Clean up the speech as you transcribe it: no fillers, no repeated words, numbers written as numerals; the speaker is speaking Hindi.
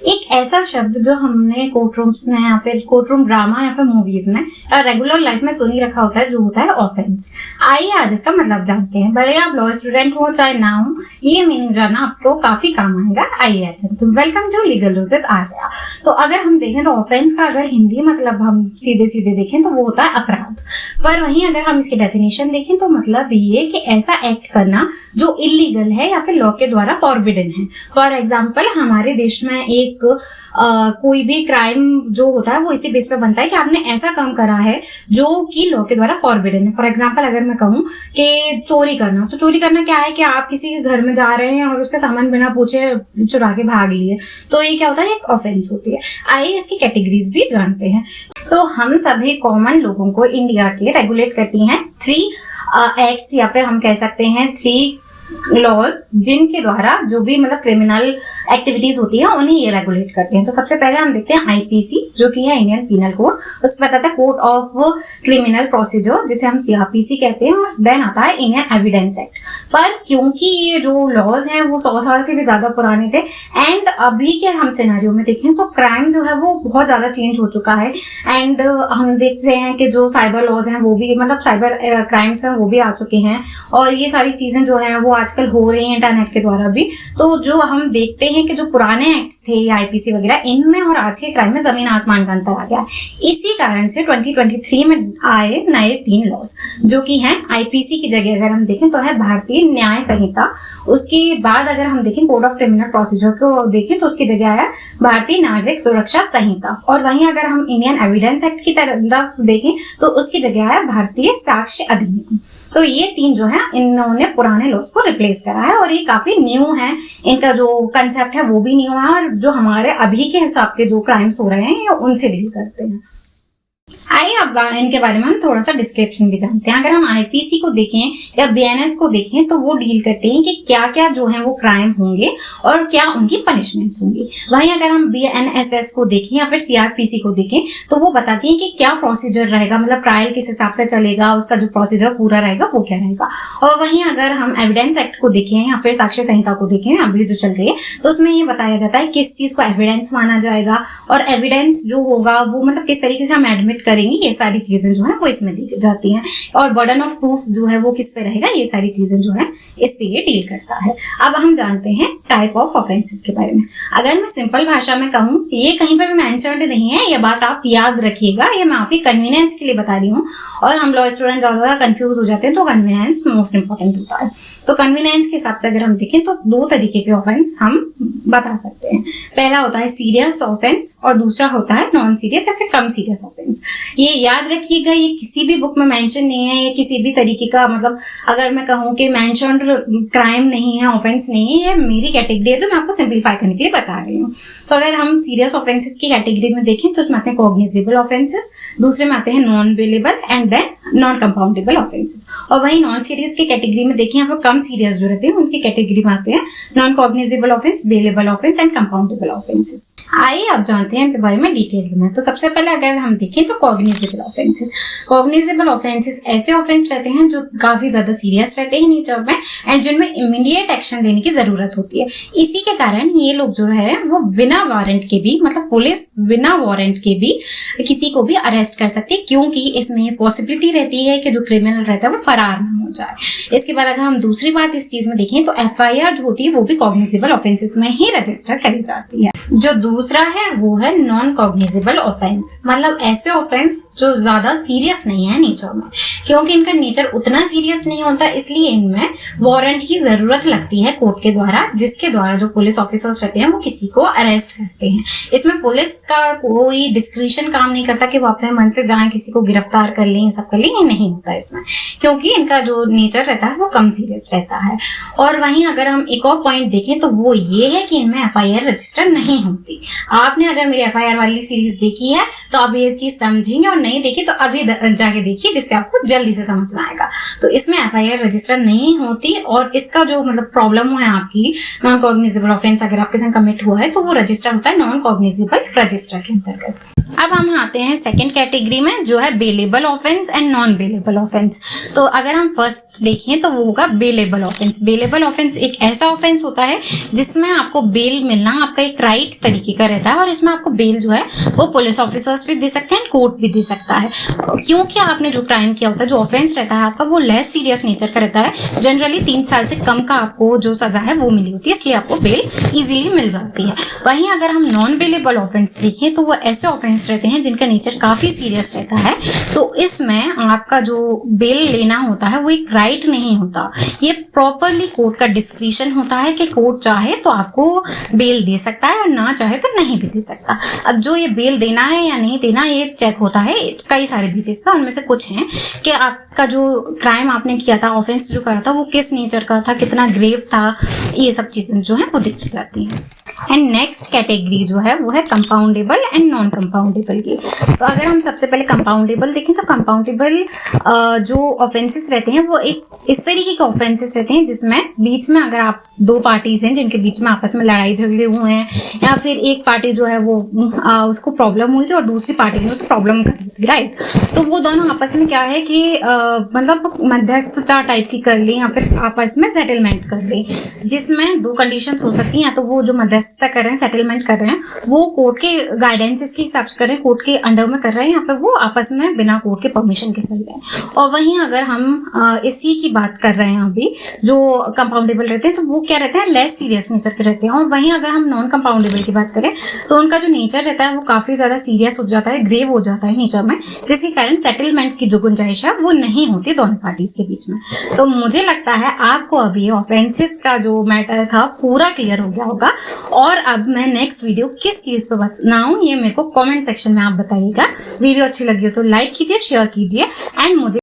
एक ऐसा शब्द जो हमने कोर्ट रूम्स में या फिर कोर्ट रूम ड्रामा या फिर मूवीज में रेगुलर लाइफ में सुनी रखा होता है, जो होता है ऑफेंस। आइए आज इसका मतलब जानते हैं। भले आप लॉ स्टूडेंट हो चाहे ना हो, ये मीनिंग जानना आपको काफी काम आएगा। आइए welcome to legal rules with Arya. तो अगर हम देखें तो ऑफेंस का अगर हिंदी मतलब हम सीधे सीधे देखें तो वो होता है अपराध, पर वहीं अगर हम इसकी डेफिनेशन देखें तो मतलब ये कि ऐसा एक्ट करना जो इलीगल है या फिर लॉ के द्वारा फॉरबिडन है। फॉर एग्जाम्पल हमारे देश में एक कोई भी क्राइम जो होता है वो इसी बेस पे बनता है कि आपने ऐसा काम करा है जो कि लॉ के द्वारा फॉरबिडन है। फॉर एग्जाम्पल अगर मैं कहूँ कि चोरी करना, तो चोरी करना क्या है कि आप किसी के घर में जा रहे हैं और उसका सामान बिना पूछे चुरा के भाग लिए, तो ये क्या होता है, एक ऑफेंस होती है। आइए इसकी कैटेगरीज भी जानते हैं। तो हम सभी कॉमन लोगों को इंडिया के रेगुलेट करती हैं 3 एक्ट्स या फिर हम कह सकते हैं 3 लॉज, जिनके द्वारा जो भी क्रिमिनल एक्टिविटीज होती है उन्हें ये रेगुलेट करते हैं। तो सबसे पहले हम देखते हैं आईपीसी, जो कि है इंडियन पीनल कोड। उसमें बताता है कोड ऑफ क्रिमिनल प्रोसीजर, जिसे हम सीआरपीसी कहते हैं। और देन आता है इंडियन एविडेंस एक्ट। पर क्योंकि ये जो लॉज हैं वो 100 साल से भी ज्यादा पुराने थे, एंड अभी के हम सिनेरियो में देखें तो क्राइम जो है वो बहुत ज्यादा चेंज हो चुका है। एंड हम देखते हैं कि जो साइबर लॉज हैं वो भी साइबर क्राइम्स हैं वो भी आ चुके हैं, और ये सारी चीजें जो है वो आजकल हो रही हैं इंटरनेट के द्वारा भी। तो जो हम देखते हैं कि जो पुराने एक्ट्स थे आईपीसी वगैरह, इनमें और आज के क्राइम में जमीन आसमान का अंतर आ गया। इसी कारण से 2023 में आए नए 3 लॉज, जो कि हैं आईपीसी की जगह अगर हम देखें तो है भारतीय न्याय संहिता। उसके बाद अगर हम देखें कोड ऑफ क्रिमिनल प्रोसीजर को देखें तो उसकी जगह आया भारतीय नागरिक सुरक्षा संहिता। और वहीं अगर हम इंडियन एविडेंस एक्ट की तरफ देखें तो उसकी जगह आया भारतीय साक्ष्य अधिनियम। तो ये 3 जो है इन्होंने पुराने लॉज को रिप्लेस करा है, और ये काफी न्यू है। इनका जो कंसेप्ट है वो भी न्यू है, और जो हमारे अभी के हिसाब के जो क्राइम्स हो रहे हैं ये उनसे डील करते हैं। आइए अब इनके बारे में हम थोड़ा सा डिस्क्रिप्शन भी जानते हैं। अगर हम आईपीसी को देखें या बीएनएस को देखें तो वो डील करते हैं कि क्या क्या जो है वो क्राइम होंगे और क्या उनकी पनिशमेंट्स होंगी। वहीं अगर हम बीएनएसएस को देखें या फिर सीआरपीसी को देखें तो वो बताती है कि क्या प्रोसीजर रहेगा, ट्रायल किस हिसाब से चलेगा, उसका जो प्रोसीजर पूरा रहेगा वो क्या रहेगा। और वहीं अगर हम एविडेंस एक्ट को देखें या फिर साक्ष्य संहिता को देखें अभी जो चल रही है, तो उसमें ये बताया जाता है किस चीज को एविडेंस माना जाएगा, और एविडेंस जो होगा वो किस तरीके से हम एडमिट करेंगे, ये सारी चीजें जो है वो इसमें दी जाती हैं। और बर्डन ऑफ प्रूफ जो है वो किस पे रहेगा, ये सारी चीजें जो है इससे ये डील करता है। अब हम जानते हैं टाइप ऑफ ऑफेंसेस के बारे में। अगर मैं सिंपल भाषा में कहूँ, ये कहीं पर भी मेंशन्ड नहीं है, ये बात आप याद रखिएगा, ये मैं आपकी कन्वीनियंस के लिए बता रही हूँ। और हम लॉ स्टूडेंट ज्यादा कंफ्यूज हो जाते हैं, तो कन्वीनियंस मोस्ट इंपॉर्टेंट होता है। तो कन्वीनियंस के हिसाब से अगर हम देखें तो 2 तरीके के ऑफेंस हम बता सकते हैं। पहला होता है सीरियस ऑफेंस और दूसरा होता है नॉन सीरियस या फिर कम सीरियस ऑफेंस। ये याद रखिएगा, ये किसी भी बुक में मेंशन नहीं है, ये किसी भी तरीके का अगर मैं कहूँ कि मेंशन्ड क्राइम नहीं है, ऑफेंस नहीं है, ये मेरी कैटेगरी है जो मैं आपको सिंप्लीफाई करने के लिए बता रही हूँ। तो अगर हम सीरियस ऑफेंसेस की कैटेगरी में देखें तो उसमें आते हैं कॉग्निजेबल ऑफेंसेस, दूसरे में आते हैं non bailable and then non compoundable offences. और वहीं नॉन सीरियस की कैटेगरी में देखें, यहाँ पर कम सीरियस जो रहते हैं उनकी कैटेगरी में आते हैं non cognizable offence, bailable offence and compoundable offences. आइए अब जानते हैं इनके बारे में डिटेल में। तो सबसे पहले अगर हम देखें तो कॉग्निजेबल ऑफेंसेस। कॉग्निजेबल ऑफेंसेस ऐसे ऑफेंस रहते हैं जो काफी ज्यादा सीरियस रहते हैं नेचर में, एंड जिनमें इमीडिएट एक्शन लेने की जरूरत होती है। इसी के कारण ये लोग जो है वो बिना वारंट के भी, पुलिस बिना वारंट के भी किसी को भी अरेस्ट कर सकती है, क्योंकि इसमें ये पॉसिबिलिटी रहती है कि जो क्रिमिनल रहता है वो फरार ना हो जाए। इसके बाद अगर हम दूसरी बात इस चीज में देखें तो एफआईआर जो होती है वो भी कॉग्निजेबल ऑफेंसेस में ही रजिस्टर करी जाती है। जो दूसरा है वो है नॉन कॉग्निजेबल ऑफेंस, ऐसे ऑफेंस जो ज्यादा सीरियस नहीं है नेचर में, क्योंकि इनका नेचर उतना सीरियस नहीं होता, इसलिए इनमें वारंट की जरूरत लगती है कोर्ट के द्वारा, जिसके द्वारा जो पुलिस ऑफिसर्स रहते हैं वो किसी को अरेस्ट करते हैं। इसमें पुलिस का कोई डिस्क्रिशन काम नहीं करता कि वो अपने मन से जाए किसी को गिरफ्तार कर लें, सब कर लें, ये नहीं होता इसमें, क्योंकि इनका जो नेचर रहता है वो कम सीरियस रहता है। और वहीं अगर हम एक और पॉइंट देखें तो वो ये है कि इनमें एफआईआर रजिस्टर नहीं होती। आपने अगर मेरी एफआईआर वाली सीरीज देखी है तो आप ये चीज समझेंगे, और नहीं देखी तो अभी जाके देखिए, जिससे आपको जल्दी से समझ में आएगा। तो इसमें एफआईआर रजिस्टर नहीं होती, और इसका जो प्रॉब्लम है आपकी नॉन कॉग्निजेबल ऑफेंस अगर आपके साथ कमिट हुआ है तो वो रजिस्टर होता है नॉन कॉग्निजेबल रजिस्टर के अंतर्गत। अब हम आते हैं सेकंड कैटेगरी में, जो है bailable offence and non bailable offence. तो अगर हम फर्स्ट देखें तो वो होगा बेलेबल ऑफेंस। बेलेबल ऑफेंस एक ऐसा ऑफेंस होता है जिसमें आपको बेल मिलना आपका एक राइट तरीके का रहता है, और इसमें आपको बेल जो है वो पुलिस ऑफिसर्स भी दे सकते हैं, कोर्ट भी दे सकता है, क्योंकि आपने जो क्राइम किया होता है, जो ऑफेंस रहता है आपका, वो लेस सीरियस नेचर का रहता है। जनरली 3 साल से कम का आपको जो सजा है वो मिली होती है, इसलिए आपको बेल इजीली मिल जाती है। वहीं अगर हम नॉन बेलेबल ऑफेंस देखें तो वो ऐसे ऑफेंस रहते हैं जिनका नेचर काफी सीरियस रहता है, तो इसमें आपका जो बेल लेना होता है वो एक राइट नहीं होता, ये प्रॉपरली कोर्ट का डिस्क्रिशन होता है कि कोर्ट चाहे तो आपको बेल दे सकता है और ना चाहे तो नहीं भी दे सकता। अब जो ये बेल देना है या नहीं देना ये चेक होता है कई सारे बेसिस का, उनमें से कुछ हैं कि आपका जो क्राइम आपने किया था, ऑफेंस जो करा था, वो किस नेचर का था, कितना ग्रेव था, ये सब चीजें जो है वो देखी जाती हैं। एंड नेक्स्ट कैटेगरी जो है वो है कंपाउंडेबल एंड नॉन कंपाउंडेबल की। तो अगर हम सबसे पहले कंपाउंडेबल देखें तो कंपाउंडेबल जो ऑफेंसेस रहते हैं वो एक इस तरीके के ऑफेंसेस रहते हैं जिसमें बीच में अगर आप 2 पार्टीज हैं जिनके बीच में आपस में लड़ाई झगड़े हुए हैं, या फिर एक पार्टी जो है वो उसको प्रॉब्लम हुई थी और दूसरी पार्टी ने उसको प्रॉब्लम कर दी थी, राइट, तो वो दोनों आपस में क्या है कि मतलब मध्यस्थता टाइप की कर ली या फिर आपस में सेटलमेंट कर ली, जिसमें 2 कंडीशंस हो सकती हैं, या तो वो जो मध्यस्थता कर रहे हैं, सेटलमेंट कर रहे हैं, वो कोर्ट के गाइडेंसेस के हिसाब से कर रहे हैं, कोर्ट के अंडर में कर रहे हैं, या फिर वो आपस में बिना कोर्ट के परमिशन के कर रहे हैं। और वहीं अगर हम इसी की बात कर रहे हैं अभी, जो कंपाउंडेबल रहते हैं तो वो क्या रहते हैं, लेस सीरियस नेचर के रहते हैं। और वहीं अगर हम नॉन कंपाउंडेबल की बात करें तो उनका जो नेचर रहता है वो काफी ज्यादा सीरियस हो जाता है, ग्रेव हो जाता है नेचर में, जिसके कारण सेटलमेंट की जो गुंजाइश है वो नहीं होती दोनों पार्टीज के बीच में। तो मुझे लगता है आपको अभी ऑफेंसेस का जो मैटर था पूरा क्लियर हो गया होगा, और अब मैं नेक्स्ट वीडियो किस चीज पे बनाऊं ये मेरे को कमेंट सेक्शन में आप बताइएगा। वीडियो अच्छी लगी हो तो लाइक कीजिए, शेयर कीजिए, एंड मुझे